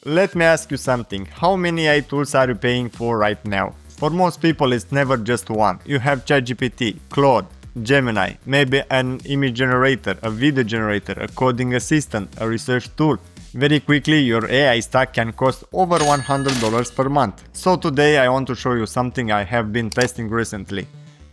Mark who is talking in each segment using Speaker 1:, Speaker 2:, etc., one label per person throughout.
Speaker 1: let me ask you something. How many AI tools are you paying for right now? For most people it's never just one. You have ChatGPT, Claude, Gemini, maybe an image generator, a video generator, a coding assistant, a research tool. Very quickly your AI stack can cost over $100 per month. So today I want to show you something I have been testing recently.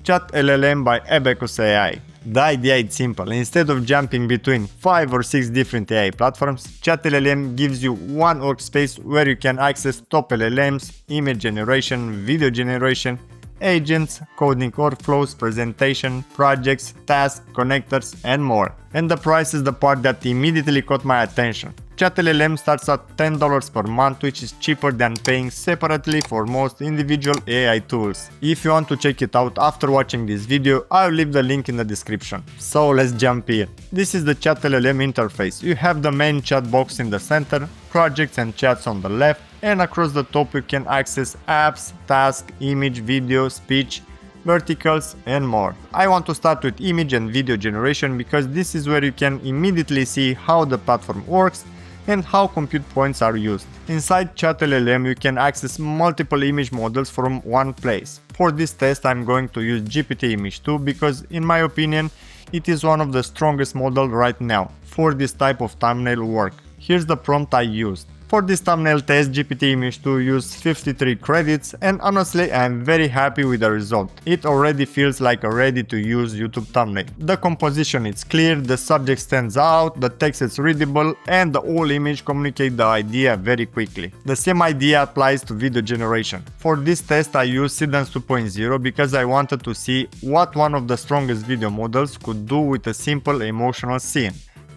Speaker 1: ChatLLM by Abacus AI. The idea is simple. Instead of jumping between 5 or 6 different AI platforms, ChatLLM gives you one workspace where you can access top LLMs, image generation, video generation, agents, coding workflows, presentation, projects, tasks, connectors, and more. And the price is the part that immediately caught my attention. ChatLLM starts at $10 per month, which is cheaper than paying separately for most individual AI tools. If you want to check it out after watching this video, I'll leave the link in the description. So let's jump in. This is the ChatLLM interface. You have the main chat box in the center, projects and chats on the left, and across the top you can access apps, tasks, image, video, speech, verticals, and more. I want to start with image and video generation because this is where you can immediately see how the platform works and how compute points are used. Inside ChatLLM you can access multiple image models from one place. For this test I'm going to use GPT Image 2 because in my opinion it is one of the strongest models right now for this type of thumbnail work. Here's the prompt I used. For this thumbnail test, GPT Image 2 used 53 credits and honestly I am very happy with the result. It already feels like a ready to use YouTube thumbnail. The composition is clear, the subject stands out, the text is readable and the whole image communicates the idea very quickly. The same idea applies to video generation. For this test I used Seedance 2.0 because I wanted to see what one of the strongest video models could do with a simple emotional scene.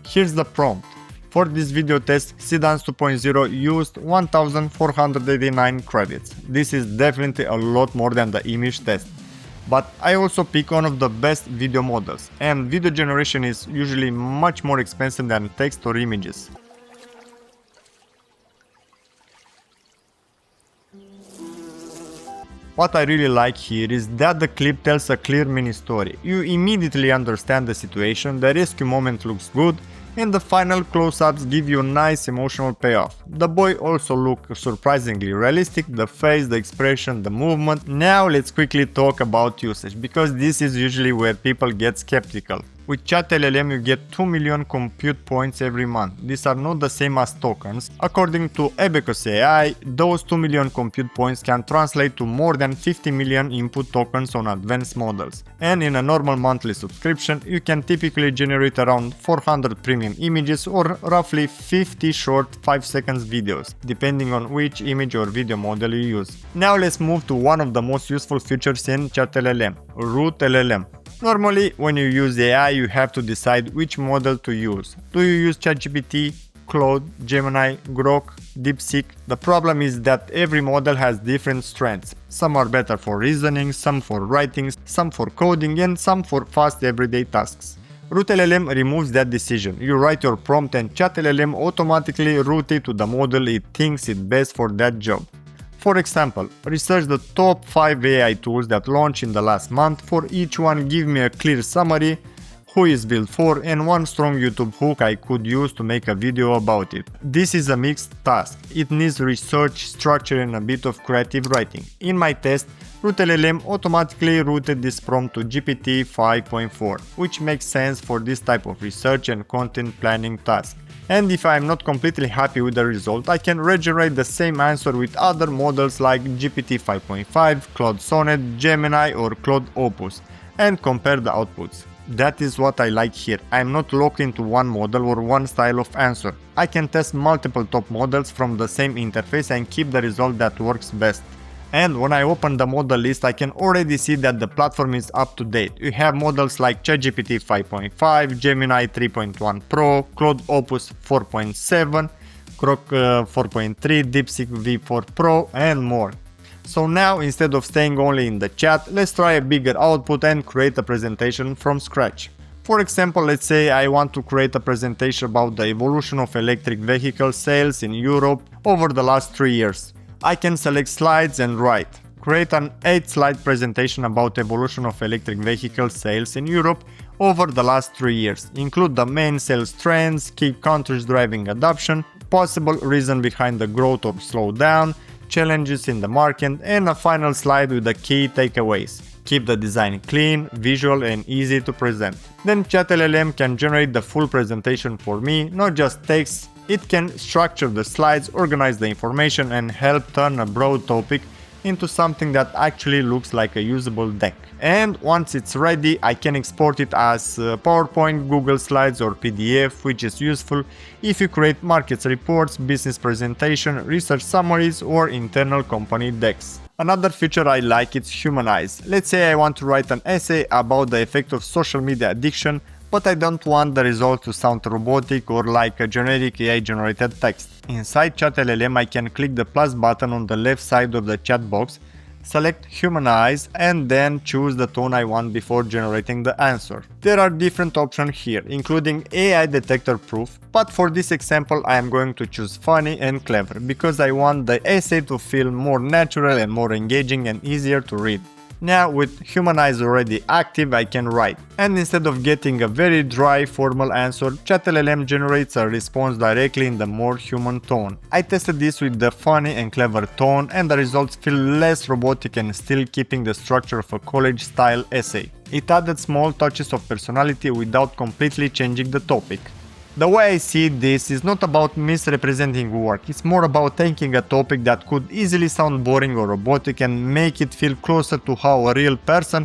Speaker 1: Here's the prompt. For this video test, Seedance 2.0 used 1489 credits. This is definitely a lot more than the image test. But I also pick one of the best video models, and video generation is usually much more expensive than text or images. What I really like here is that the clip tells a clear mini story. You immediately understand the situation, the rescue moment looks good, and the final close-ups give you a nice emotional payoff. The boy also looks surprisingly realistic, the face, the expression, the movement. Now let's quickly talk about usage, because this is usually where people get skeptical. With ChatLLM you get 2 million compute points every month. These are not the same as tokens. According to Abacus AI, those 2 million compute points can translate to more than 50 million input tokens on advanced models. And in a normal monthly subscription, you can typically generate around 400 premium images or roughly 50 short 5 seconds videos, depending on which image or video model you use. Now let's move to one of the most useful features in ChatLLM, RouteLLM. Normally, when you use AI, you have to decide which model to use. Do you use ChatGPT, Claude, Gemini, Grok, DeepSeek? The problem is that every model has different strengths. Some are better for reasoning, some for writing, some for coding, and some for fast everyday tasks. RouteLLM removes that decision. You write your prompt and ChatLLM automatically routes it to the model it thinks is best for that job. For example, research the top 5 AI tools that launched in the last month. For each one, give me a clear summary, who is built for, and one strong YouTube hook I could use to make a video about it. This is a mixed task. It needs research, structure, and a bit of creative writing. In my test, RouteLLM automatically routed this prompt to GPT 5.4, which makes sense for this type of research and content planning task. And if I am not completely happy with the result, I can regenerate the same answer with other models like GPT 5.5, Claude Sonnet, Gemini or Claude Opus, and compare the outputs. That is what I like here. I am not locked into one model or one style of answer. I can test multiple top models from the same interface and keep the result that works best. And when I open the model list, I can already see that the platform is up to date. You have models like ChatGPT 5.5, Gemini 3.1 Pro, Claude Opus 4.7, Grok 4.3, DeepSeek V4 Pro, and more. So now, instead of staying only in the chat, let's try a bigger output and create a presentation from scratch. For example, let's say I want to create a presentation about the evolution of electric vehicle sales in Europe over the last 3 years. I can select slides and write. Create an 8-slide presentation about evolution of electric vehicle sales in Europe over the last 3 years. Include the main sales trends, key countries driving adoption, if possible, reason behind the growth or slowdown, challenges in the market, and a final slide with the key takeaways. Keep the design clean, visual, and easy to present. Then ChatLLM can generate the full presentation for me, not just text. It can structure the slides, organize the information, and help turn a broad topic into something that actually looks like a usable deck. And once it's ready, I can export it as PowerPoint, Google Slides, or PDF, which is useful if you create markets reports, business presentation, research summaries, or internal company decks. Another feature I like is Humanize. Let's say I want to write an essay about the effect of social media addiction, but I don't want the result to sound robotic or like a generic AI-generated text. Inside ChatLLM, I can click the plus button on the left side of the chat box, select Humanize, and then choose the tone I want before generating the answer. There are different options here, including AI detector proof, but for this example I am going to choose funny and clever, because I want the essay to feel more natural and more engaging and easier to read. Now with Humanize already active, I can write, and instead of getting a very dry formal answer, ChatLLM generates a response directly in the more human tone. I tested this with the funny and clever tone, and the results feel less robotic and still keeping the structure of a college-style essay. It added small touches of personality without completely changing the topic. The way I see this is not about misrepresenting work, it's more about taking a topic that could easily sound boring or robotic and make it feel closer to how a real person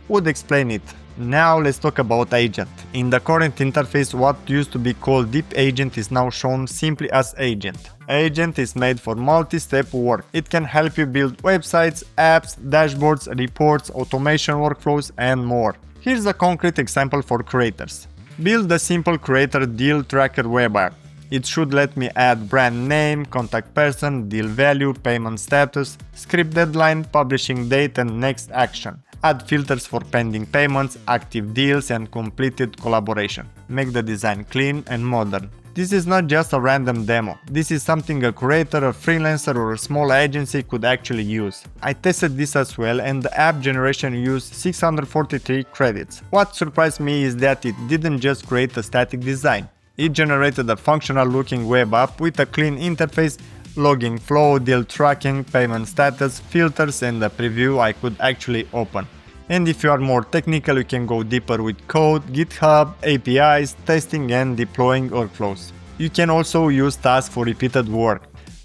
Speaker 1: would explain it. Now let's talk about Agent. In the current interface, what used to be called Deep Agent is now shown simply as Agent. Agent is made for multi-step work. It can help you build websites, apps, dashboards, reports, automation workflows, and more. Here's a concrete example for creators. Build a simple creator deal tracker web app. It should let me add brand name, contact person, deal value, payment status, script deadline, publishing date, and next action. Add filters for pending payments, active deals, and completed collaboration. Make the design clean and modern. This is not just a random demo. This is something a creator, a freelancer, or a small agency could actually use. I tested this as well, and the app generation used 643 credits. What surprised me is that it didn't just create a static design. It generated a functional looking web app with a clean interface, logging flow, deal tracking, payment status, filters, and a preview I could actually open. And if you are more technical, you can go deeper with code, GitHub, APIs, testing, and deploying workflows. You can also use tasks for repeated work.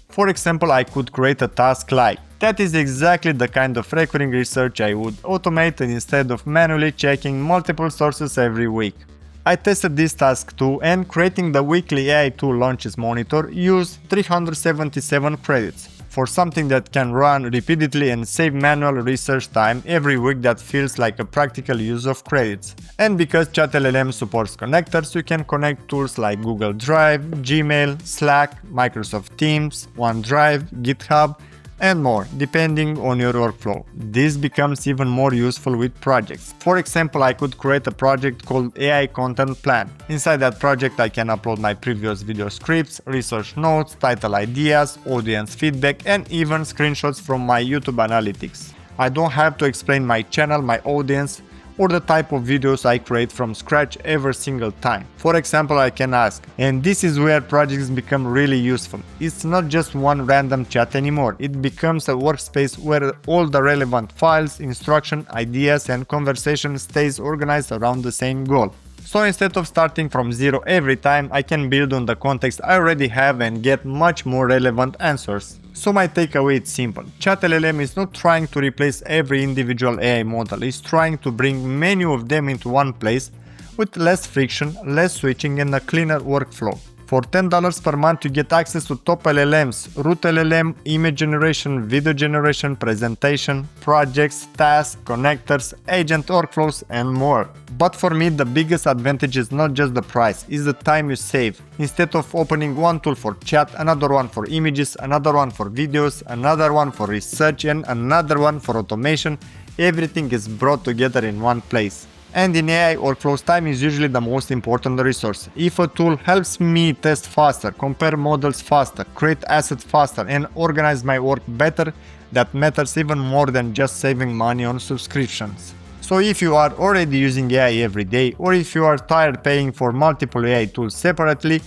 Speaker 1: For example, I could create a task like, that is exactly the kind of recurring research I would automate instead of manually checking multiple sources every week. I tested this task too, and creating the weekly AI tool launches monitor used 377 credits. For something that can run repeatedly and save manual research time every week, that feels like a practical use of credits. And because ChatLLM supports connectors, you can connect tools like Google Drive, Gmail, Slack, Microsoft Teams, OneDrive, GitHub, and more, depending on your workflow. This becomes even more useful with projects. For example, I could create a project called AI Content Plan. Inside that project, I can upload my previous video scripts, research notes, title ideas, audience feedback, and even screenshots from my YouTube analytics. I don't have to explain my channel, my audience, or the type of videos I create from scratch every single time. For example, I can ask, and this is where projects become really useful. It's not just one random chat anymore, it becomes a workspace where all the relevant files, instruction, ideas, and conversation stays organized around the same goal. So instead of starting from zero every time, I can build on the context I already have and get much more relevant answers. So my takeaway is simple. ChatLLM is not trying to replace every individual AI model, it's trying to bring many of them into one place with less friction, less switching, and a cleaner workflow. For $10 per month, you get access to top LLMs, RouteLLM, image generation, video generation, presentation, projects, tasks, connectors, agent workflows, and more. But for me, the biggest advantage is not just the price, it's the time you save. Instead of opening one tool for chat, another one for images, another one for videos, another one for research, and another one for automation, everything is brought together in one place. And in AI workflows, time is usually the most important resource. If a tool helps me test faster, compare models faster, create assets faster, and organize my work better, that matters even more than just saving money on subscriptions. So if you are already using AI every day, or if you are tired paying for multiple AI tools separately,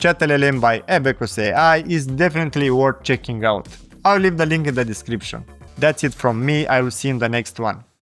Speaker 1: ChatLLM by Abacus AI is definitely worth checking out. I'll leave the link in the description. That's it from me, I will see you in the next one.